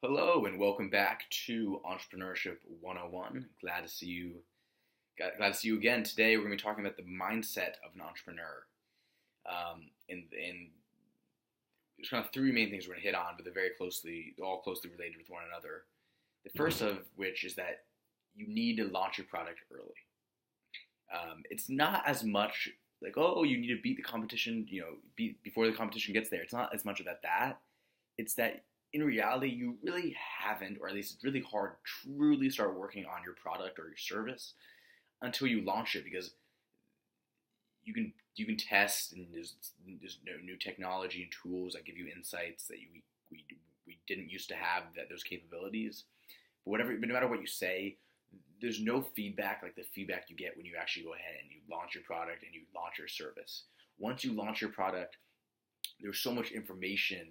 Hello and welcome back to Entrepreneurship 101. Glad to see you. Glad to see you again. Today we're going to be talking about the mindset of an entrepreneur. And there's kind of three main things we're going to hit on, but they're all closely related with one another. The first of which is that you need to launch your product early. It's not as much like, oh, you need to beat the competition, before the competition gets there. It's not as much about that. It's that in reality, you really haven't, or at least it's really hard to truly start working on your product or your service until you launch it, because you can test, and there's new technology and tools that give you insights that we didn't used to have, those capabilities. But no matter what you say, there's no feedback like the feedback you get when you actually go ahead and you launch your product and you launch your service. Once you launch your product, there's so much information,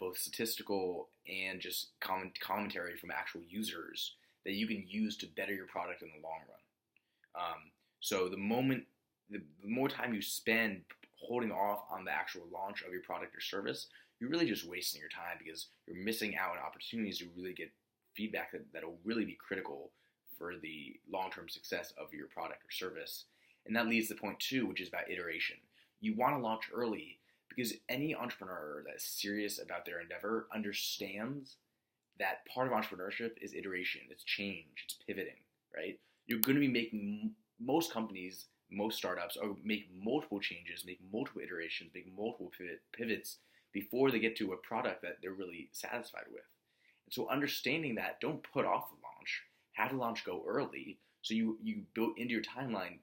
both statistical and just commentary from actual users, that you can use to better your product in the long run. So the more time you spend holding off on the actual launch of your product or service, you're really just wasting your time, because you're missing out on opportunities to really get feedback that'll really be critical for the long-term success of your product or service. And that leads to point two, which is about iteration. You want to launch early, because any entrepreneur that is serious about their endeavor understands that part of entrepreneurship is iteration, it's change, it's pivoting, right? You're going to be making, most companies, most startups, or make multiple changes, make multiple iterations, make multiple pivots before they get to a product that they're really satisfied with. And so understanding that, don't put off the launch, have the launch go early, so you build into your timeline,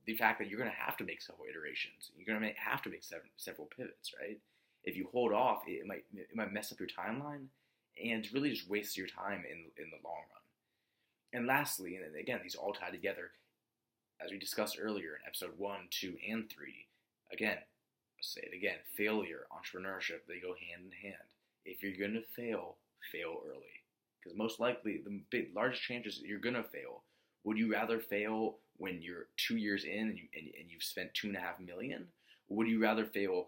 the fact that you're going to have to make several iterations. You're going to have to make several pivots, right? If you hold off, it might mess up your timeline, and really just waste your time in the long run. And lastly, and again, these all tie together, as we discussed earlier in episode 1, 2, and 3, again, I'll say it again, failure, entrepreneurship, they go hand in hand. If you're going to fail early. Because most likely, the largest chances that you're going to fail. Would you rather fail when you're 2 years in and you've spent $2.5 million? Or would you rather fail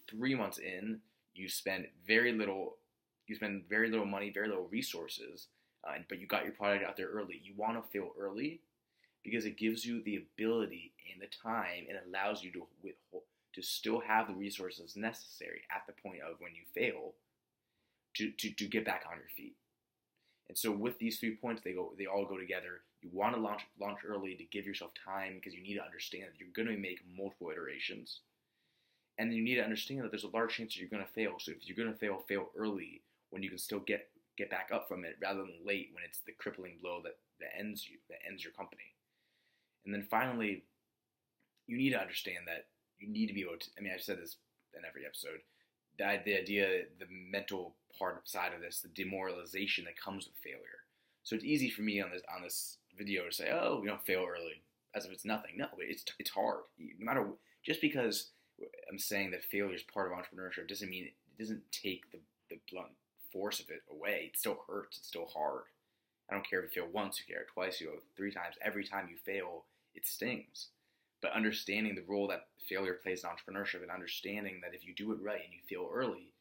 3 months in, you spend very little money, very little resources, but you got your product out there early? You want to fail early because it gives you the ability and the time, and allows you to still have the resources necessary at the point of when you fail to get back on your feet. And so with these 3 points, they all go together. You want to launch early to give yourself time, because you need to understand that you're going to make multiple iterations. And then you need to understand that there's a large chance that you're going to fail. So if you're going to fail early, when you can still get back up from it, rather than late when it's the crippling blow that ends your company. And then finally, you need to understand that you need to be able to, I've said this in every episode, the idea, the mental side of this, the demoralization that comes with failure. So it's easy for me on this video to say, oh, fail early, as if it's nothing. No, it's hard. No matter, just because I'm saying that failure is part of entrepreneurship doesn't mean it doesn't take the blunt force of it away. It still hurts. It's still hard. I don't care if you fail once, you fail twice, you fail 3 times. Every time you fail, it stings. But understanding the role that failure plays in entrepreneurship, and understanding that if you do it right and you fail early,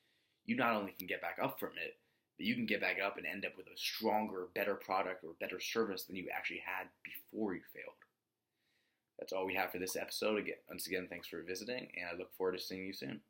you not only can get back up from it, but you can get back up and end up with a stronger, better product or better service than you actually had before you failed. That's all we have for this episode. Once again, thanks for visiting, and I look forward to seeing you soon.